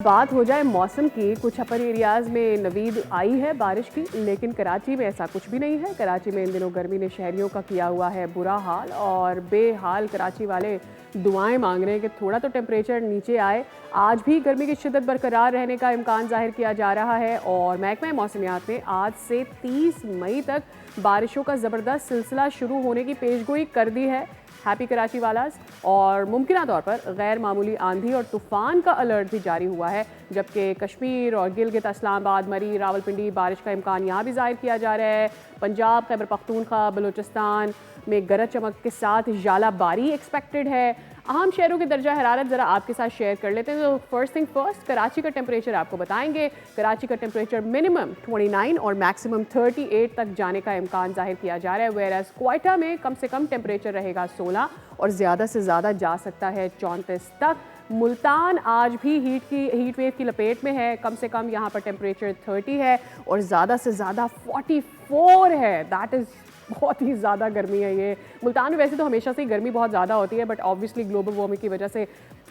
बात हो जाए मौसम की, कुछ अपर एरियाज़ में नवीद आई है बारिश की, लेकिन कराची में ऐसा कुछ भी नहीं है। कराची में इन दिनों गर्मी ने शहरियों का किया हुआ है बुरा हाल और बेहाल कराची वाले दुआएं मांग रहे हैं कि थोड़ा तो टेम्परेचर नीचे आए। आज भी गर्मी की शिद्दत बरकरार रहने का इम्कान जाहिर किया जा रहा है और महकमा मौसमियात ने आज से 30 मई तक बारिशों का ज़बरदस्त सिलसिला शुरू होने की पेशगोई कर दी है। हैप्पी कराची वालास। और मुमकिन तौर पर गैर मामूली आंधी और तूफ़ान का अलर्ट भी जारी हुआ है, जबकि कश्मीर और गिलगित इस्लामाबाद, मरी, रावलपिंडी बारिश का इम्कान यहाँ भी जाहिर किया जा रहा है। पंजाब, खैबर पख्तूनख्वा, बलूचिस्तान में गरज चमक के साथ जालाबारी एक्सपेक्टेड है। अहम शहरों के दर्जा हरारत ज़रा आपके साथ शेयर कर लेते हैं। तो फर्स्ट थिंग फर्स्ट, कराची का टेम्परेचर आपको बताएंगे। कराची का टेम्परेचर मिनिमम 29 और मैक्सिमम 38 तक जाने का इम्कान जाहिर किया जा रहा है। वेयरएज क्वेटा में कम से कम टेम्परेचर रहेगा 16 और ज़्यादा से ज़्यादा जा सकता है 34 तक। मुल्तान आज भी हीट वेव की लपेट में है। कम से कम यहाँ पर टेम्परेचर 30 है और ज़्यादा से ज़्यादा 44 है। दैट इज़ बहुत ही ज़्यादा गर्मी है ये। मुल्तान में वैसे तो हमेशा से ही गर्मी बहुत ज़्यादा होती है, बट ऑब्वियसली ग्लोबल वार्मिंग की वजह से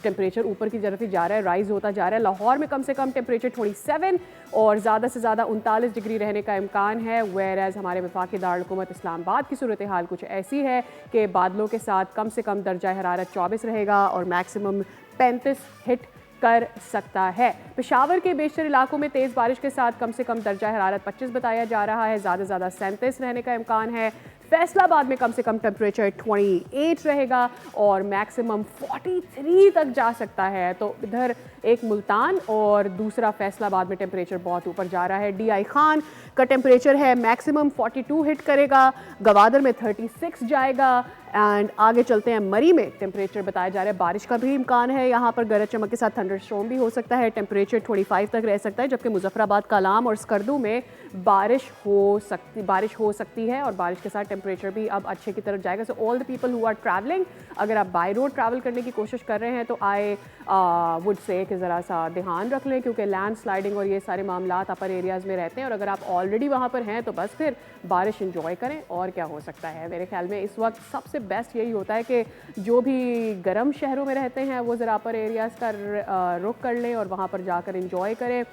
टेम्परेचर ऊपर की तरफ ही जा रहा है, राइज होता जा रहा है। लाहौर में कम से कम टेम्परेचर 27 और ज़्यादा से ज़्यादा 39 डिग्री रहने का इम्कान है। वेयर एज़ हमारे वफाकी दारुल-हुकूमत इस्लामाबाद की सूरत हाल कुछ ऐसी है कि बादलों के साथ कम से कम दर्जा हरारत 24 रहेगा और मैक्सिमम 35 हिट कर सकता है। पेशावर के बेशतर इलाकों में तेज़ बारिश के साथ कम से कम दर्जा हरारत 25 बताया जा रहा है, ज़्यादा से ज़्यादा 37 रहने का इम्कान है। फैसलाबाद में कम से कम टेम्परेचर 28 रहेगा और मैक्सिमम 43 तक जा सकता है। तो इधर एक मुल्तान और दूसरा फैसलाबाद में टेम्परेचर बहुत ऊपर जा रहा है। DI खान का टेम्परेचर है मैक्सिमम 42 हिट करेगा, गवादर में 36 जाएगा। एंड आगे चलते हैं, मरी में टेम्परेचर बताया जा रहा है बारिश का भी इम्कान है, यहाँ पर गरज चमक के साथ थंडरस्टॉर्म भी हो सकता है। टेम्परेचर 25 तक रह सकता है, जबकि मुजफ्फराबाद, कलाम और स्कर्दू में बारिश हो सकती है और बारिश के साथ टेम्परेचर भी अब अच्छे की तरफ जाएगा। So all the people who are travelling, अगर आप बाय रोड ट्रैवल करने की कोशिश कर रहे हैं तो आई वुड से कि ज़रा सा ध्यान रख लें, क्योंकि लैंड स्लाइडिंग और ये सारे मामला अपर एरियाज़ में रहते हैं। और अगर आप ऑलरेडी वहाँ पर हैं तो बस फिर बारिश इंजॉय करें, और क्या हो सकता है। मेरे ख्याल में इस वक्त सबसे बेस्ट यही होता है कि जो भी गर्म शहरों में रहते हैं वो ज़रा अपर एरियाज़ का रुख कर लें और वहाँ पर जाकर इंजॉय करें।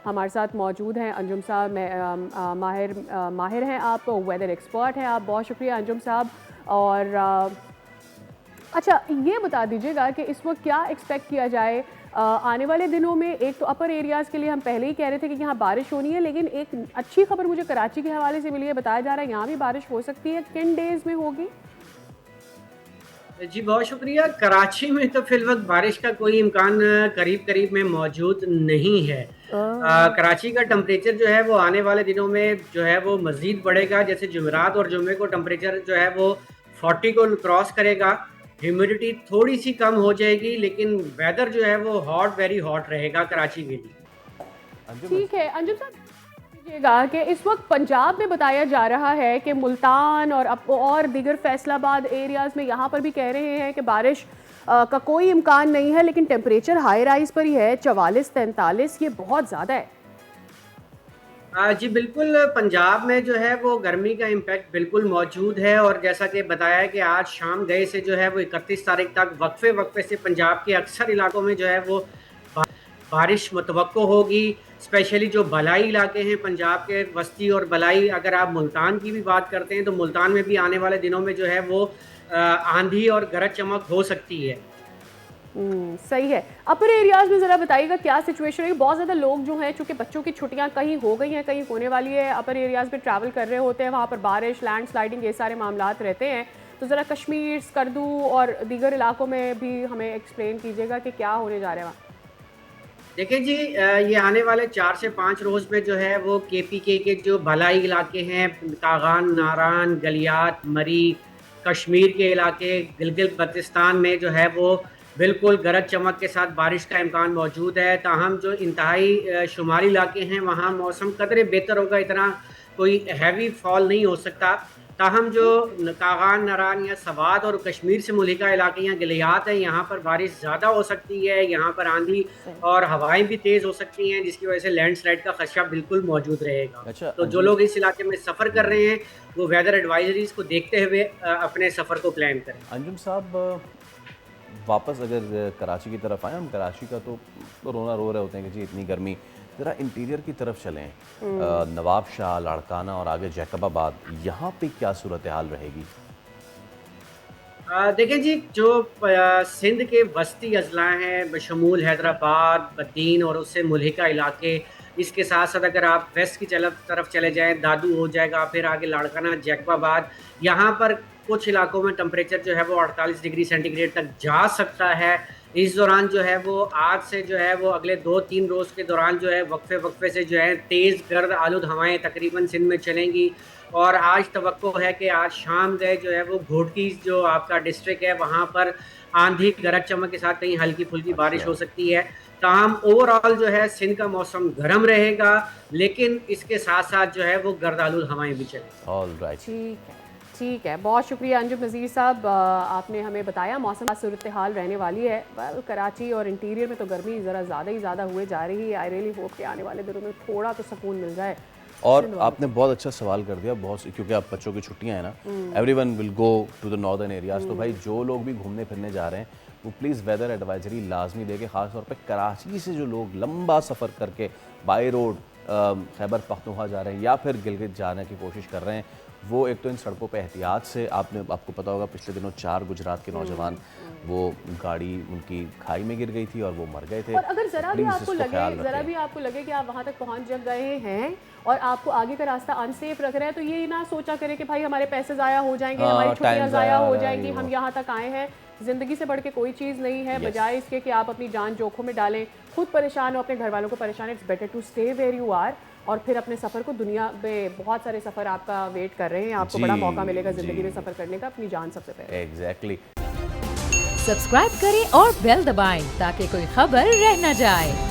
हमारे साथ मौजूद हैं अंजुम साहब, माहिर हैं आप, वेदर एक्सपर्ट हैं आप। बहुत शुक्रिया अंजुम साहब। और अच्छा, ये बता दीजिएगा कि इस वक्त क्या एक्सपेक्ट किया जाए आने वाले दिनों में। एक तो अपर एरियाज़ के लिए हम पहले ही कह रहे थे कि यहाँ बारिश होनी है, लेकिन एक अच्छी खबर मुझे कराची के हवाले से मिली है, बताया जा रहा है यहाँ भी बारिश हो सकती है। किन डेज़ में होगी? जी बहुत शुक्रिया। कराची में तो फिल वक्त बारिश का कोई इम्कान करीब करीब में मौजूद नहीं है। कराची का टेम्परेचर जो है वो आने वाले दिनों में जो है वो मज़ीद बढ़ेगा। जैसे जुमेरात और जुमे को टेम्परेचर जो है वो 40 को क्रॉस करेगा। ह्यूमिडिटी थोड़ी सी कम हो जाएगी, लेकिन वेदर जो है वो वेरी हॉट रहेगा कराची के लिए। ठीक है अंजुम साहब, कीजिएगा कि इस वक्त पंजाब में बताया जा रहा है कि मुल्तान और दीगर फैसलाबाद एरियाज़ में यहाँ पर भी कह रहे हैं कि बारिश का कोई इम्कान नहीं है, लेकिन टेम्परेचर हाई राइज पर ही है, 44-43, ये बहुत ज़्यादा है। जी बिल्कुल, पंजाब में जो है वो गर्मी का इम्पैक्ट बिल्कुल मौजूद है। और जैसा कि बताया है कि आज शाम गए से जो है वो 31 तारीख तक वक्फे वक्फे से पंजाब के अक्सर इलाकों में जो है वो बा- बारिश मुतवक्को होगी। स्पेशली जो बलाई इलाके हैं पंजाब के, वस्ती और बलाई, अगर आप मुल्तान की भी बात करते हैं तो मुल्तान में भी आने वाले दिनों में जो है वो आंधी और गरज चमक हो सकती है। सही है। अपर एरियाज में ज़रा बताइएगा क्या सिचुएशन है। बहुत ज़्यादा लोग जो हैं, चूँकि बच्चों की छुट्टियां कहीं हो गई हैं, कहीं होने वाली है, अपर एरियाज में ट्रैवल कर रहे होते हैं, वहाँ पर बारिश, लैंड स्लाइडिंग, ये सारे मामलात रहते हैं। तो ज़रा कश्मीर, स्कर्दू और दीगर इलाकों में भी हमें एक्सप्लेन कीजिएगा कि क्या होने जा रहा है वहाँ। देखिए जी, ये आने वाले 4 से 5 रोज़ में जो है वो KPK के जो भलाई इलाके हैं, कागान, नारान, गलियात, मरी, कश्मीर के इलाके, गिलगित बल्तिस्तान में जो है वो बिल्कुल गरज चमक के साथ बारिश का इम्कान मौजूद है। ताहम जो इंतहाई शुमारी इलाके हैं वहाँ मौसम कदरे बेहतर होगा, इतना कोई हैवी फॉल नहीं हो सकता। ताहम जो कागान, नारान या सवात और कश्मीर से मुल्हिका इलाके या गलियात हैं, यहाँ पर बारिश ज़्यादा हो सकती है। यहाँ पर आंधी सही। और हवाएं भी तेज़ हो सकती हैं, जिसकी वजह से लैंडस्लाइड का खदशा बिल्कुल मौजूद रहेगा। अच्छा तो जो अंजुम। लोग इस इलाके में सफ़र कर रहे हैं वो वेदर एडवाइजरीज को देखते हुए अपने सफ़र को प्लान करें। अंजुम साहब, वापस अगर कराची की तरफ आए, हम कराची का तो रोना रो रहे होते हैं कि जी इतनी गर्मी, ज़रा इंटीरियर की तरफ चलें। नवाब शाह, लाड़काना और आगे जैकबाबाद, यहाँ पे क्या सूरत हाल रहेगी? देखिए जी, जो सिंध के वस्ती अजला हैं बशमूल हैदराबाद, बद्दीन और उससे मुल्हिका इलाके, इसके साथ साथ अगर आप वेस्ट की तरफ चले जाएं, दादू हो जाएगा, फिर आगे लाड़काना, जैकबाबाद, यहाँ पर कुछ इलाकों में टेम्परेचर जो है वो 48 डिग्री सेंटीग्रेड तक जा सकता है। इस दौरान जो है वो आज से जो है वो अगले 2-3 रोज़ के दौरान जो है वक्फे वक्फे से जो है तेज़ गर्द आलूद हवाएं तकरीबन सिंध में चलेंगी। और आज तवक्को है कि आज शाम गए जो है वो घोटकी जो आपका डिस्ट्रिक्ट है वहाँ पर आंधी गरज चमक के साथ कहीं हल्की फुल्की बारिश हो सकती है। ताहम ओवरऑल जो है सिंध का मौसम गर्म रहेगा, लेकिन इसके साथ साथ जो है वो गर्द आलूद हवाएं भी चलेंगी। ऑल राइट, ठीक है, बहुत शुक्रिया अंजुम नज़ीर साहब, आपने हमें बताया मौसम का सूरत हाल रहने वाली है। कराची और इंटीरियर में तो गर्मी ज़रा ज़्यादा ही ज़्यादा हुए जा रही है। आई रियली होप कि आने वाले दिनों में थोड़ा तो सुकून मिल जाए। और आपने बहुत अच्छा सवाल कर दिया, बहुत क्योंकि अब बच्चों की छुट्टियां हैं ना, everyone will go to the northern areas. तो भाई जो लोग भी घूमने फिरने जा रहे हैं वो प्लीज़ वेदर एडवाइजरी लाजमी देके, ख़ास तौर पे कराची से जो लोग लंबा सफ़र करके बाई रोड खैबर पख्तूनख्वा जा रहे हैं या फिर गिलगित जाने की कोशिश कर रहे हैं, वो एक तो इन सड़कों पे एहतियात से, आपको पता होगा पिछले दिनों 4 गुजरात के नौजवान, वो गाड़ी उनकी खाई में गिर गई थी और वो मर गए थे। और अगर ज़रा भी Please आपको लगे कि आप वहाँ तक पहुँच जग गए हैं और आपको आगे का रास्ता अनसेफ रख रहे हैं, तो ये ना सोचा करें कि भाई हमारे पैसे ज़ाया हो जाएंगे, हमारी छुट्टियाँ ज़ाया हो जाएंगी, हम यहाँ तक आए हैं। ज़िंदगी से बढ़ के कोई चीज़ नहीं है। बजाय इसके कि आप अपनी जान जोखों में डालें, खुद परेशान हो, अपने घर वालों को परेशान, it's better to stay where you are. और फिर अपने सफ़र को, दुनिया में बहुत सारे सफ़र आपका वेट कर रहे हैं, आपको बड़ा मौका मिलेगा ज़िंदगी में सफ़र करने का, अपनी जान सबसे पहले। एग्जैक्टली। सब्सक्राइब करें और बेल दबाएं ताकि कोई खबर रह न जाए।